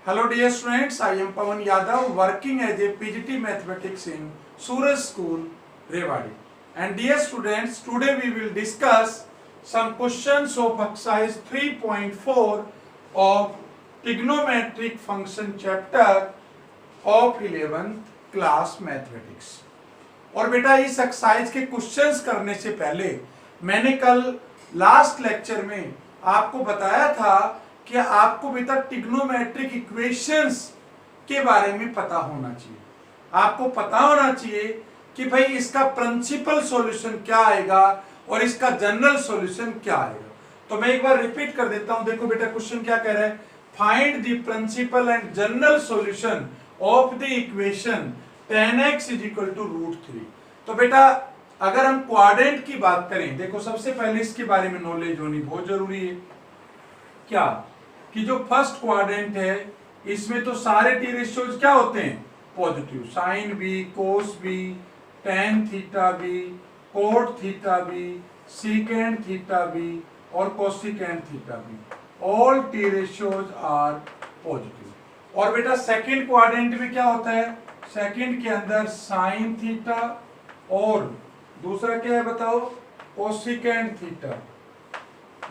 Hello dear students, I am Pawan Yadav working as a PGT Mathematics in Suraj School, Rewari. And dear students, today we will discuss some questions of exercise 3.4 of trigonometric function chapter of 11th class mathematics. और बेटा इस exercise के questions करने से पहले मैंने कल last lecture में आपको बताया था कि आपको बेटा ट्रिग्नोमेट्रिक इक्वेशंस के बारे में पता होना चाहिए। आपको पता होना चाहिए कि भाई इसका प्रिंसिपल सॉल्यूशन क्या आएगा और इसका जनरल सॉल्यूशन क्या आएगा। तो मैं एक बार रिपीट कर देता हूं। देखो बेटा क्वेश्चन क्या कह रहा है, find the principal and general solution of the equation tan x = √3। तो बेटा अगर हम क्वाड्रेंट की बात करें, देखो सबसे पहले इसके बारे में नॉलेज होनी बहुत जरूरी है। क्या कि जो फर्स्ट क्वाड्रेंट है इसमें तो सारे टी रेशियोज क्या होते हैं, positive. Sine B, cos B, tan theta B, cot theta B, secant theta B और cosecant theta B, all T ratios are positive. और बेटा सेकंड क्वाड्रेंट में क्या होता है, सेकंड के अंदर साइन थीटा और दूसरा क्या है बताओ, कोसिकेंड थीटा,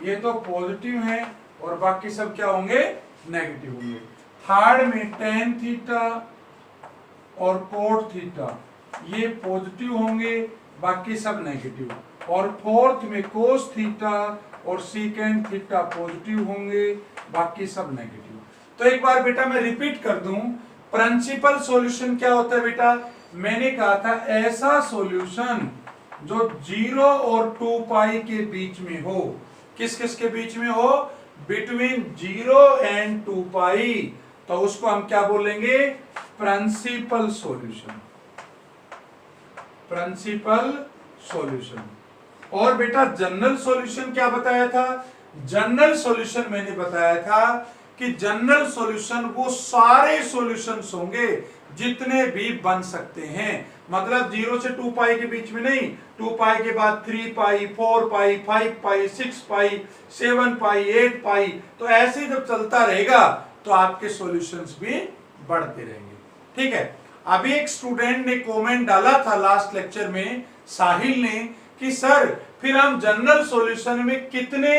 ये तो पॉजिटिव है और बाकी सब क्या होंगे, नेगेटिव होंगे। थर्ड में टेन थीटा और कोट थीटा ये पॉजिटिव होंगे, बाकी सब नेगेटिव। और फोर्थ में कोस थीटा और सीकेंड थीटा पॉजिटिव होंगे, बाकी सब नेगेटिव। तो एक बार बेटा मैं रिपीट कर दूं, प्रिंसिपल सॉल्यूशन क्या होता है बेटा, मैंने कहा था ऐसा सॉल्यूशन जो 0 और 2 पाई के बीच में हो। किस किस के बीच में हो, बिटवीन 0 एंड 2 पाई, तो उसको हम क्या बोलेंगे, प्रिंसिपल सॉल्यूशन। Principal solution. और बेटा जनरल सॉल्यूशन क्या बताया था, जनरल सॉल्यूशन मैंने बताया था कि जनरल सॉल्यूशन वो सारे सॉल्यूशंस होंगे जितने भी बन सकते हैं। मतलब 0 से 2 पाई के बीच में नहीं, 2 पाई के बाद 3 पाई, 4 पाई, 5 पाई, 6 पाई, 7 पाई, 8 पाई, तो ऐसे जब चलता रहेगा तो आपके सॉल्यूशंस भी बढ़ते रहेंगे। ठीक है। अभी एक स्टूडेंट ने कमेंट डाला था लास्ट लेक्चर में, साहिल ने, कि सर फिर हम जनरल सॉल्यूशन में कितने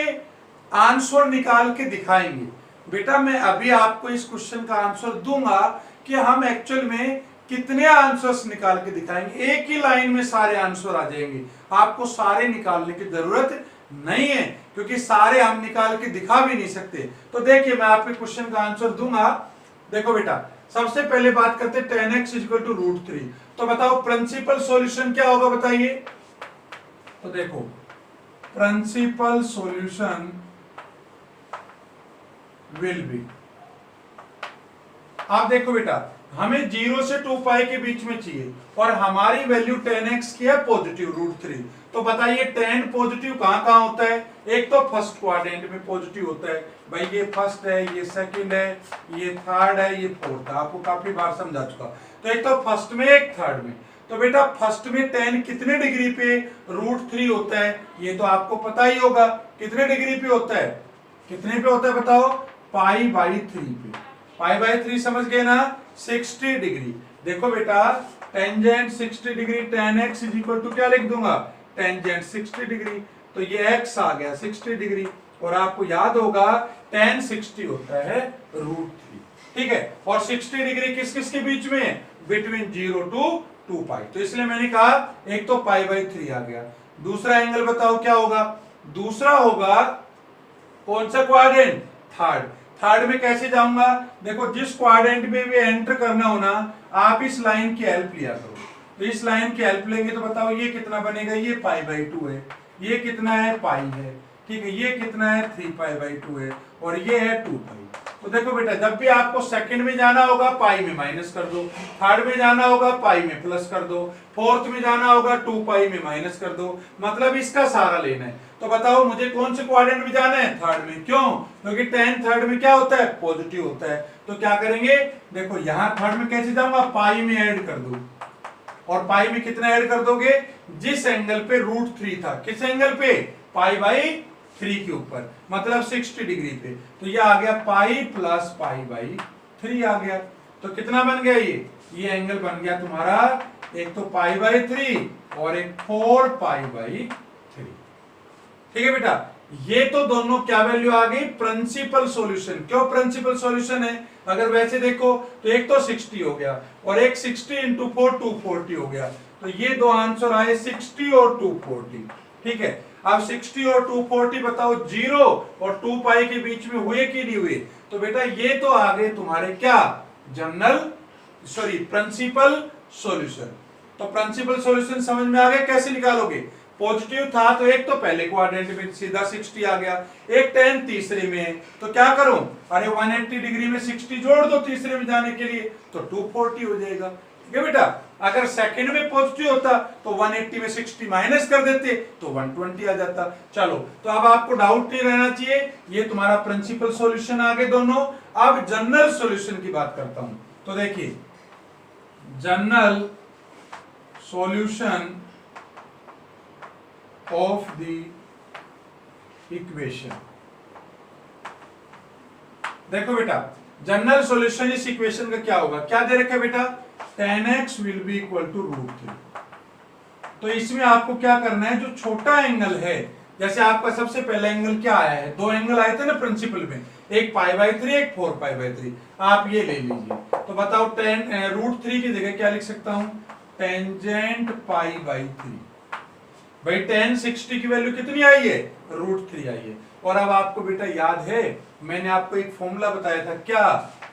आंसर निकाल के दिखाएंगे। बेटा मैं अभी आपको इस क्वेश्चन का आंसर दूंगा कि हम एक्चुअल में कितने आंसर्स निकाल के दिखाएंगे। एक ही लाइन में सारे आंसर आ जाएंगे, आपको सारे निकालने की जरूरत नहीं है, क्योंकि सारे हम निकाल के दिखा भी नहीं सकते। तो देखिए मैं आपके क्वेश्चन का आंसर दूंगा। देखो बेटा सबसे पहले बात करते हैं tan x = √3। तो बताओ प्रिंसिपल सॉल्यूशन क्या होगा, बताइए। तो देखो प्रिंसिपल सॉल्यूशन विल बी, आप देखो बेटा हमें 0 से 2 पाई के बीच में चाहिए और हमारी वैल्यू tan x की है पॉजिटिव √3। तो बताइए tan पॉजिटिव कहां कहां होता है, एक तो फर्स्ट क्वाड्रेंट में पॉजिटिव होता है। भाई ये फर्स्ट है, ये सेकंड है, ये थर्ड है, ये फोर्थ है, आपको काफी बार समझा चुका। तो एक तो फर्स्ट में, एक थर्ड में। तो बेटा फर्स्ट में tan कितने डिग्री पे √3 होता है, ये तो आपको पता ही होगा। कितने डिग्री पे होता है, कितने पे होता है बताओ, π/3 पे। π/3 समझ गए ना, 60 डिग्री। देखो बेटा टेंजेंट 60 डिग्री, tan x = क्या लिख दूंगा, टेंजेंट 60 डिग्री। तो ये x आ गया 60 डिग्री। और आपको याद होगा tan 60 होता है √3। ठीक है। और 60 डिग्री किस किस के बीच में, बिटवीन 0 to 2 पाई। तो इसलिए मैंने कहा एक तो π/3 आ गया। दूसरा एंगल बताओ क्या होगा, दूसरा होगा कौन सा क्वाड्रेंट, थर्ड। थर्ड में कैसे जाऊंगा, देखो जिस क्वाड्रेंट में भी एंटर करना हो ना, आप इस लाइन की हेल्प लिया करो। तो इस लाइन की हेल्प लेंगे तो बताओ ये कितना बनेगा, ये π/2 है, ये कितना है, पाई है। ठीक है, ये कितना है, 3π/2 है, और ये है 2 पाई। तो देखो बेटा जब भी आपको सेकंड में जाना होगा पाई में माइनस कर दो, थर्ड में जाना होगा पाई में प्लस कर दो, फोर्थ में जाना होगा 2 पाई में माइनस कर दो। मतलब इसका सारा लेना है। तो बताओ मुझे कौन से क्वाड्रेंट में जाना है, थर्ड में। क्यों, क्योंकि tan थर्ड में क्या होता है, पॉजिटिव होता है। तो क्या करेंगे, देखो यहां थर्ड में कैसे जाऊंगा, पाई में ऐड कर दो। और पाई में कितना ऐड कर दोगे, जिस एंगल पे √3 था, किस एंगल पे, π/3 के ऊपर, मतलब 60 डिग्री पे। तो ये आ गया पाई + π/3। 3 आ गया। तो कितना बन गया ये एंगल बन गया तुम्हारा एक तो π/3 और एक 4π/3। ठीक है बेटा, ये तो दोनों क्या वैल्यू आ गई, प्रिंसिपल सॉल्यूशन। क्यों प्रिंसिपल सॉल्यूशन है, अगर वैसे देखो तो एक तो 60 हो गया और एक 60 इंटू 4 240 हो गया। तो ये दो आंसर आए 60 और 240। ठीक है, अब 60 और 240 बताओ 0 और 2 पाई के बीच में हुए कि नहीं हुए। तो बेटा ये तो आ गए तुम्हारे क्या, प्रिंसिपल सॉल्यूशन। तो प्रिंसिपल सॉल्यूशन समझ में आ गया, कैसे निकालोगे। पॉजिटिव था तो एक तो पहले क्वाड्रेंट में सीधा 60 आ गया, एक tan तीसरे में है तो क्या करूं, अरे 180 डिग्री में 60 जोड़ दो तीसरे में जाने के लिए तो 240 हो जाएगा। ठीक है बेटा, अगर सेकंड में पॉजिटिव होता तो 180 में 60 माइनस कर देते तो 120 आ जाता। चलो, तो अब आपको डाउट नहीं रहना चाहिए, ये तुम्हारा प्रिंसिपल सॉल्यूशन आ गए दोनों। अब जनरल सॉल्यूशन की बात करता हूं। तो देखिए, general solution of the equation। देखो बेटा, जनरल सॉल्यूशन इस इक्वेशन का क्या होगा, क्या दे रखा है बेटा, tan x will be equal to √3। तो इसमें आपको क्या करना है, जो छोटा एंगल है, जैसे आपका सबसे पहला एंगल क्या आया है, दो एंगल आए थे ना प्रिंसिपल में, एक π/3 एक 4π/3, आप ये ले लीजिए। तो बताओ tan √3 की जगह क्या लिख सकता हूं, टेंजेंट π/3। भाई tan 60 की वैल्यू कितनी आई है, √3 आई है। और अब आपको बेटा याद है, मैंने आपको एक फॉर्मूला बताया था क्या,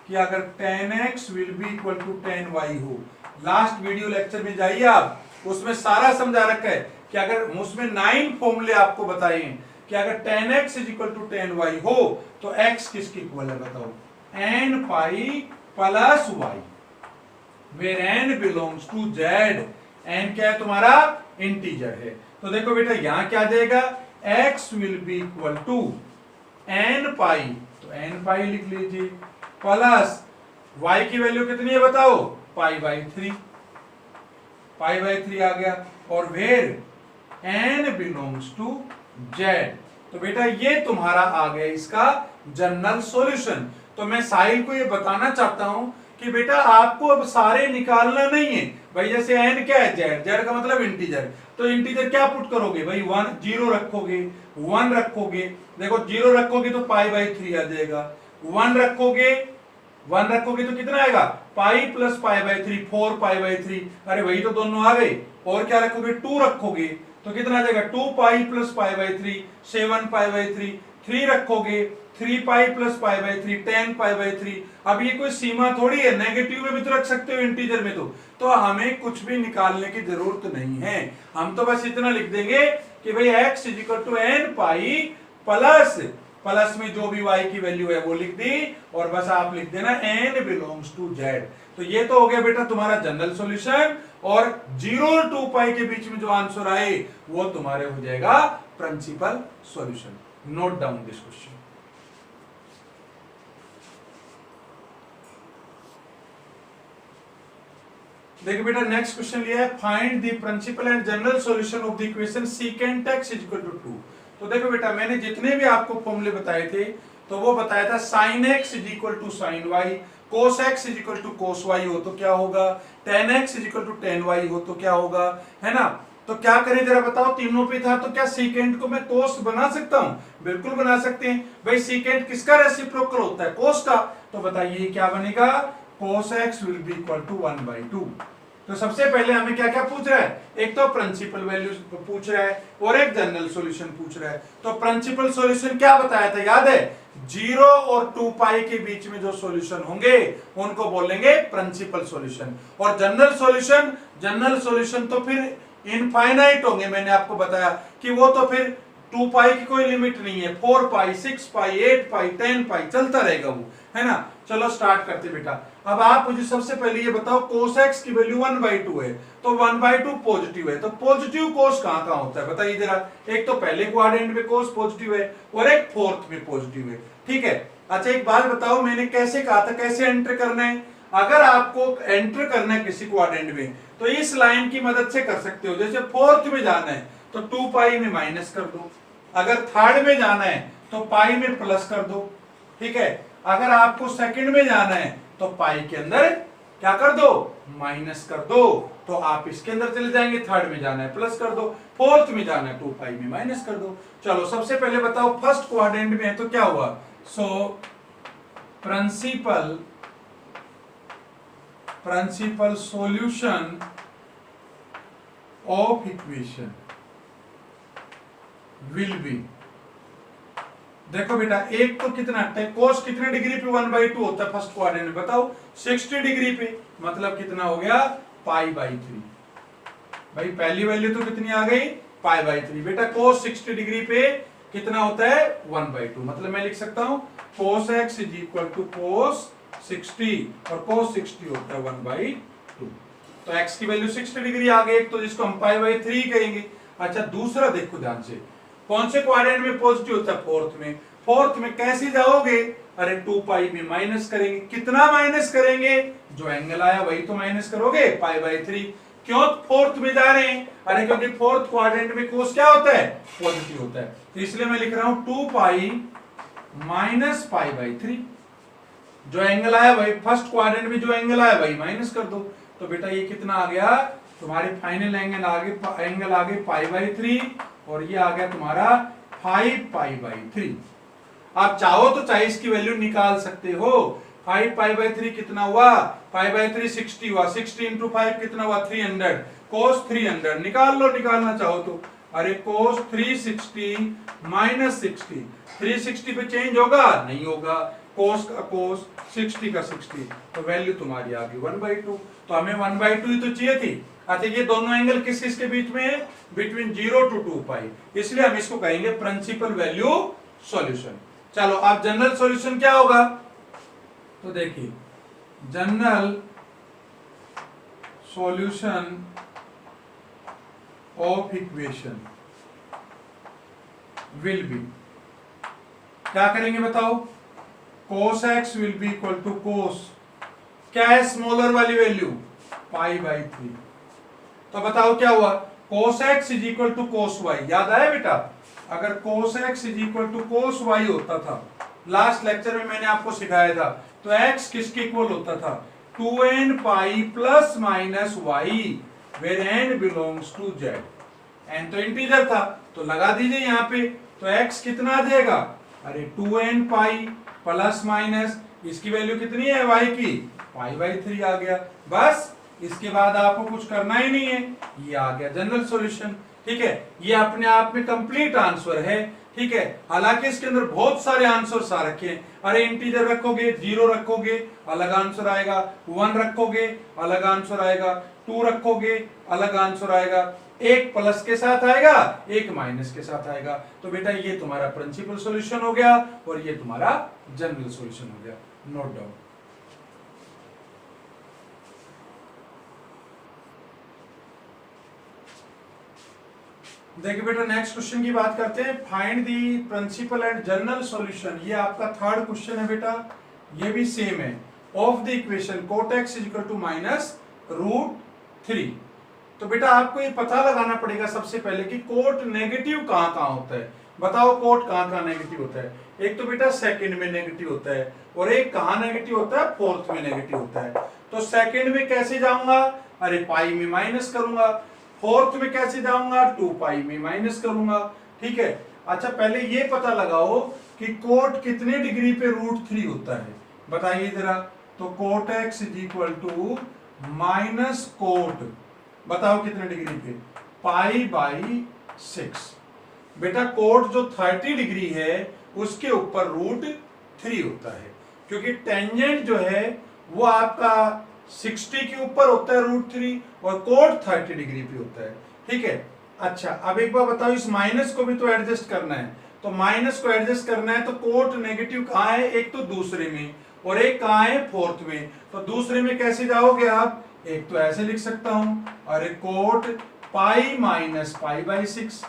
कि अगर tan x will be equal to tan y हो, लास्ट वीडियो लेक्चर में जाइए आप, उसमें सारा समझा रखा है कि अगर उसमें 9 फॉर्मूले आपको बताए हैं कि अगर tan x is equal to tan y हो तो x किसके इक्वल है बताओ, n pi plus y, where n belongs to z। n क्या है तुम्हारा, इंटीजर है। तो देखो बेटा यहां क्या आ जाएगा, x will be equal to n pi, तो n pi लिख लीजिए, प्लस y की वैल्यू कितनी है बताओ, π/3, π/3 आ गया, और where n belongs to z। तो बेटा ये तुम्हारा आ गया इसका जनरल सॉल्यूशन। तो मैं साहिल को ये बताना चाहता हूं कि बेटा आपको अब सारे निकालना नहीं है भाई, जैसे n क्या है, z का मतलब इंटीजर, तो इंटीजर क्या पुट करोगे भाई, 1 0 रखोगे, 1 रखोगे, देखो 0 रखोगे तो π/3 आ जाएगा, 1 रखोगे तो कितना आएगा, पाई प्लस π/3 4π/3, अरे वही तो दोनों आ गए। और क्या रखोगे, 2 रखोगे तो कितना आ जाएगा, 2 पाई प्लस π/3 7π/3, 3 रखोगे 3 पाई प्लस π/3 10π/3। अब ये कोई सीमा थोड़ी है, नेगेटिव में भी तो रख सकते हो इंटीजर में, तो हमें कुछ भी निकालने की जरूरत नहीं है, हम तो बस इतना लिख देंगे कि भाई x is equal to n pi plus में जो भी y की वैल्यू है वो लिख दी, और बस आप लिख देना n बिलोंग्स टू z। तो ये तो हो गया बेटा तुम्हारा जनरल सॉल्यूशन, और 0 और 2 पाई के बीच में जो आंसर आए वो तुम्हारे हो जाएगा principal solution. Note down this question. देखिए बेटा नेक्स्ट क्वेश्चन लिया है, find the principal and general solution of the equation secant x is equal to 2। तो देखो बेटा मैंने जितने भी आपको फॉर्मूले बताए थे तो वो बताया था sin x is equal to sin y, cos x is equal to cos y हो तो क्या होगा, tan x is equal to tan y हो तो क्या होगा, है ना। तो क्या करें जरा बताओ, तीनों पे था तो क्या secant को मैं cos बना सकता हूं, बिल्कुल बना सकते हैं भाई। secant किसका रेसिप्रोकल होता है, cos का, तो बताइए क्या बनेगा, cos x will be equal to 1/2। तो सबसे पहले हमें क्या क्या पूछ रहा है, एक तो प्रिंसिपल वैल्यू पूछ रहा है और एक जनरल सॉल्यूशन पूछ रहा है। तो प्रिंसिपल सॉल्यूशन क्या बताया था याद है, 0 और 2 पाई के बीच में जो सॉल्यूशन होंगे उनको बोलेंगे प्रिंसिपल सॉल्यूशन। और जनरल सॉल्यूशन तो फिर इनफाइनाइट होंगे, मैंने आपको बताया कि वो तो फिर 2 पाई की कोई लिमिट नहीं है, 4 पाई 6 पाई 8 पाई 10 पाई चलता रहेगा वो, है ना। चलो स्टार्ट करते बेटा। अब आप मुझे सबसे पहले ये बताओ, cos x की वैल्यू 1/2 है तो 1/2 पॉजिटिव है, तो पॉजिटिव cos कहां होता है बताइए जरा। एक तो पहले क्वाड्रेंट में cos पॉजिटिव है और एक फोर्थ में पॉजिटिव है, ठीक है। अच्छा एक बात बताओ, मैंने कैसे कहा था कैसे एंटर करना है, अगर आपको एंटर करना है किसी क्वाड्रेंट में तो इस लाइन की मदद से कर सकते हो। जैसे फोर्थ में जाना है तो 2 पाई में माइनस कर दो, अगर थर्ड में जाना है तो पाई में प्लस कर दो, ठीक है। अगर आपको सेकंड में जाना है तो पाई के अंदर क्या कर दो, माइनस कर दो, तो आप इसके अंदर चले जाएंगे, थर्ड में जाना है प्लस कर दो, फोर्थ में जाना है 2 पाई में माइनस कर दो। चलो सबसे पहले बताओ फर्स्ट क्वाड्रेंट में है तो क्या हुआ, so principal solution of equation will be, देखो बेटा एक तो कितना कोस कितने डिग्री पे 1/2 होता है फर्स्ट क्वाड्रेंट में, बताओ 60 डिग्री पे, मतलब कितना हो गया π/3। भाई पहली वैल्यू तो कितनी आ गई π/3। बेटा कोस 60 डिग्री पे कितना होता है 1/2, मतलब मैं लिख सकता हूं cos x is equal to cos 60 और cos 60 होता है 1/2। तो x की वैल्यू 60 डिग्री आ गई, एक तो जिसको हम π/3 कहेंगे। अच्छा दूसरा देखो ध्यान से, कौन से क्वाड्रेंट में पॉजिटिव होता है, फोर्थ में कैसे जाओगे, अरे 2 पाई में माइनस करेंगे, कितना माइनस करेंगे, जो एंगल आया वही तो माइनस करोगे π/3। क्यों फोर्थ में जा रहे हैं, अरे क्योंकि फोर्थ क्वाड्रेंट में कोस क्या होता है, पॉजिटिव होता है, तो इसलिए मैं लिख रहा हूं 2 पाई माइनस π/3। जो एंगल आया वही, फर्स्ट क्वाड्रेंट में जो एंगल आया वही माइनस कर दो, तो बेटा ये कितना आ गया, तुम्हारे फाइनल एंगल आ गए π/3 और ये आ गया तुम्हारा 5π/3। आप चाहो तो चाहे इसकी वैल्यू निकाल सकते हो, 5π/3 कितना हुआ, π/3 60 हुआ, 60 इंटू 5 कितना हुआ 300, cos 300 निकाल लो, निकालना चाहो तो, अरे cos 360 माइनस 60, 360 पे चेंज होगा नहीं होगा, cos का cos 60 का 60, तो वैल्यू तुम्हारी आ गई 1/2। तो हमें 1/2 ही तो चाहिए थी। अच्छा ये दोनों एंगल किस किस के बीच में है, बिटवीन 0 to 2 पाई, इसलिए हम इसको कहेंगे प्रिंसिपल वैल्यू सॉल्यूशन। चलो अब जनरल सॉल्यूशन क्या होगा, तो देखिए general solution of equation will be, क्या करेंगे बताओ, cos x will be equal to cos, क्या है स्मॉलर वाली वैल्यू π/3। तो बताओ क्या हुआ, cos x is equal to cos y, याद आया बेटा, अगर cos x is equal to cos y होता था, लास्ट लेक्चर में मैंने आपको सिखाया था, तो x किसके इक्वल होता था, 2n pi plus minus y where n belongs to z। n तो इंटीजर था तो लगा दीजिए यहाँ पे, तो x कितना आ जाएगा, अरे 2n पाई प्लस माइनस इसकी वैल्यू कितनी है y की, π/3 आ गया, बस इसके बाद आपको कुछ करना ही नहीं है, ये आ गया जनरल सॉल्यूशन। ठीक है, ये अपने आप में कंप्लीट आंसर है। ठीक है, हालांकि इसके अंदर बहुत सारे आंसर्स आ रखे हैं, अरे इंटीजर रखोगे 0 रखोगे अलग आंसर आएगा, 1 रखोगे अलग आंसर आएगा, 2 रखोगे अलग आंसर आएगा, एक प्लस के साथ आएगा एक माइनस के साथ आएगा। तो बेटा ये तुम्हारा प्रिंसिपल सॉल्यूशन हो गया और ये तुम्हारा जनरल सॉल्यूशन हो गया, नोट डाउन। देखिए बेटा नेक्स्ट क्वेश्चन की बात करते हैं, find the principal and general solution, ये आपका थर्ड क्वेश्चन है बेटा, ये भी सेम है, of the equation cot x is equal to -√3। तो बेटा आपको ये पता लगाना पड़ेगा सबसे पहले कि कोट नेगेटिव कहां कहां होता है, बताओ कोट कहां कहां नेगेटिव होता है, एक तो बेटा सेकंड में नेगेटिव होता है और एक कहां नेगेटिव होता है, फोर्थ में नेगेटिव होता है। तो सेकंड में कैसे जाऊंगा, अरे पाई में माइनस करूंगा, फोर्थ में कैसे जाऊंगा, 2 पाई में माइनस करूंगा। ठीक है, अच्छा पहले ये पता लगाओ कि कोट कितने डिग्री पे √3 होता है, बताइए जरा, तो cot x is equal to minus cot, बताओ कितने डिग्री पे, π/6। बेटा कोट जो 30 डिग्री है उसके ऊपर √3 होता है, क्योंकि टेंजेंट जो है वो आपका 60 के ऊपर होता है √3 और कोट 30 डिग्री पे होता है। ठीक है, अच्छा अब एक बार बताओ इस माइनस को भी तो एडजस्ट करना है, तो माइनस को एडजस्ट करना है तो कोट नेगेटिव कहाँ है, एक तो दूसरे में और एक कहाँ है, फोर्थ में। तो दूसरे में कैसे जाओगे आप, एक तो ऐसे लिख सकता हूं, अरे कोट पाई माइनस π/6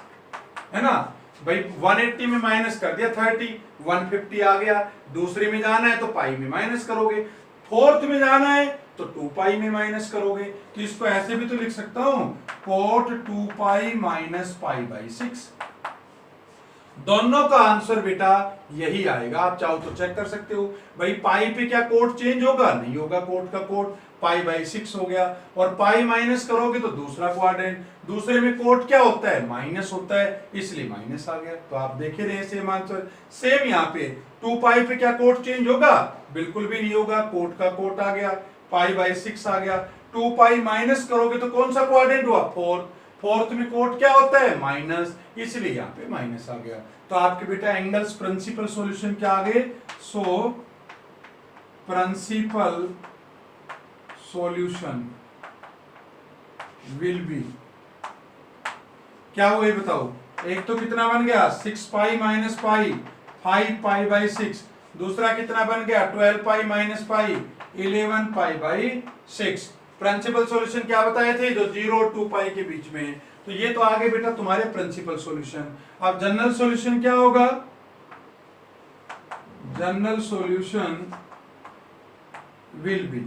है ना भाई, 180 में माइनस कर दिया 30, 150 आ गया, दूसरे में जाना है तो पाई में माइनस करोगे, फोर्थ में जाना है तो 2 पाई में माइनस करोगे। तो इसको ऐसे भी तो लिख सकता हूं, कोट 2 पाई माइनस π/6। दोनों का आंसर बेटा यही आएगा। आप चाहो तो चेक कर सकते हो भाई, पाई पे क्या कोड चेंज होगा, नहीं होगा, कोड का कोड पाई बाई 6 हो गया, और पाई माइनस करोगे तो दूसरा क्वाड्रेंट, दूसरे में कोड क्या होता है, माइनस होता है, इसलिए माइनस आ गया। तो आप देखे रहे सेम आंसर। सेम यहाँ पे 2 पाई पे क्या कोड चेंज होगा, बिल्कुल भी नहीं होगा, कोड का कोड आ गया, पाई बाई 6 आ गया। 2 पाई माइनस करोगे तो कौन सा क्वाड्रेंट हुआ, फोर्थ, फोर्थ में कोड क्या होता है, माइनस, इसलिए यहाँ पे माइनस आ गया। तो आपके बेटा एंगल्स प्रिंसिपल सॉल्यूशन क्या आ गए, सो प्रिंसिपल सॉल्यूशन विल बी क्या हुए बताओ, एक तो कितना बन गया 6 पाई माइनस पाई 5 पाई बाई 6, दूसरा कितना बन गया 12 pi minus pi 11 pi by 6। Principal solution क्या बताए थे, जो 0 और 2 पाई के बीच में है। तो ये तो आगे बेटा तुम्हारे प्रिंसिपल सॉल्यूशन। अब जनरल सॉल्यूशन क्या होगा, जनरल सॉल्यूशन विल बी,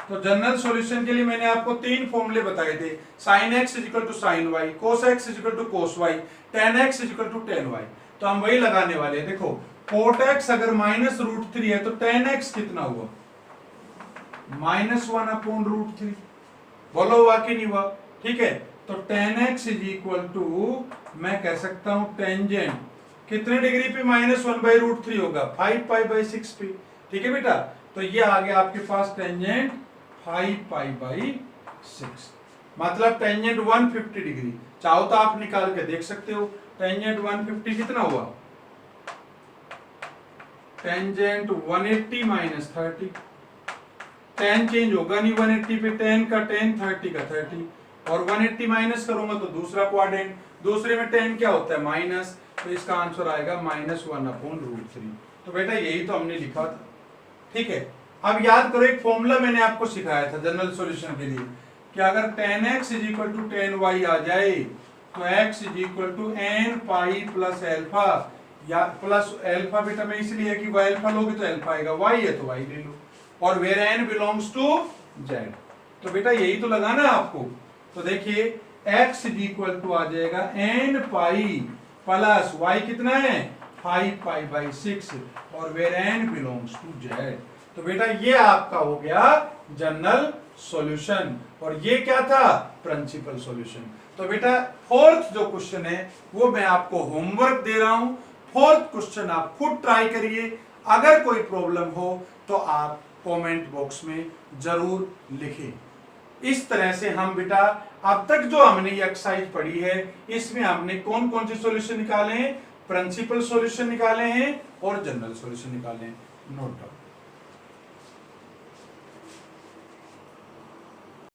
तो जनरल सॉल्यूशन के लिए मैंने आपको 3 फॉर्मूले बताए थे, sin x equal to sine y, cos x equal to cos y, tan x equal to tan y। तो हम वही लगाने वाले हैं। देखो cot x अगर -√3 है तो tan x कितना हुआ, -1/√3। बोलो हुआ कि नहीं हुआ, ठीक है। तो tan x इक्वल टू मैं कह सकता हूं टेंजेंट कितने डिग्री पे, -1/√3 होगा, 5 पाई बाई 6 पे, ठीक है बेटा। तो ये आ गया आपके पास टेंजेंट 5 पाई बाई 6, मतलब टेंजेंट 150 डिग्री। चाहो तो आप निकाल के देख सकते हो, टेंजेंट 150 कितना हुआ, टेंजेंट 180 माइनस 30, tan चेंज होगा नहीं 180 पे, tan का tan 30 का 30, और 180 माइनस करूंगा तो दूसरा क्वाड्रेंट, दूसरे में tan क्या होता है माइनस, तो इसका आंसर आएगा -1/√3। तो बेटा यही तो हमने लिखा था, ठीक है। अब याद करो एक फॉर्मूला मैंने आपको सिखाया था जनरल सॉल्यूशन के लिए, कि अगर tan x equal to tan y आ जाए तो x equal to n pi plus alpha, या प्लस एल्फा बेटा में इसलिए कि y अल्फा लोगे तो एल्फा आएगा, y है तो y ले लो, और where n belongs to z। तो बेटा यही तो लगाना है आपको। तो देखिए x इक्वल टू आ जाएगा n पाई प्लस y कितना है 5 पाई बाई 6, और where n belongs to z। तो बेटा ये आपका हो गया जनरल सॉल्यूशन, और ये क्या था, प्रिंसिपल सॉल्यूशन। तो बेटा फोर्थ जो क्वेश्चन है वो मैं आपको होमवर्क दे रहा हूं, फोर्थ क्वेश्चन आप खुद ट्राई करिए, अगर कोई प्रॉब्लम हो तो आप कमेंट बॉक्स में जरूर लिखें। इस तरह से हम बेटा अब तक जो हमने ये एक्सरसाइज पढ़ी है इसमें हमने कौन कौन से सॉल्यूशन निकाले हैं, प्रिंसिपल सॉल्यूशन निकाले हैं और जनरल सॉल्यूशन निकाले हैं, नोट डाउन।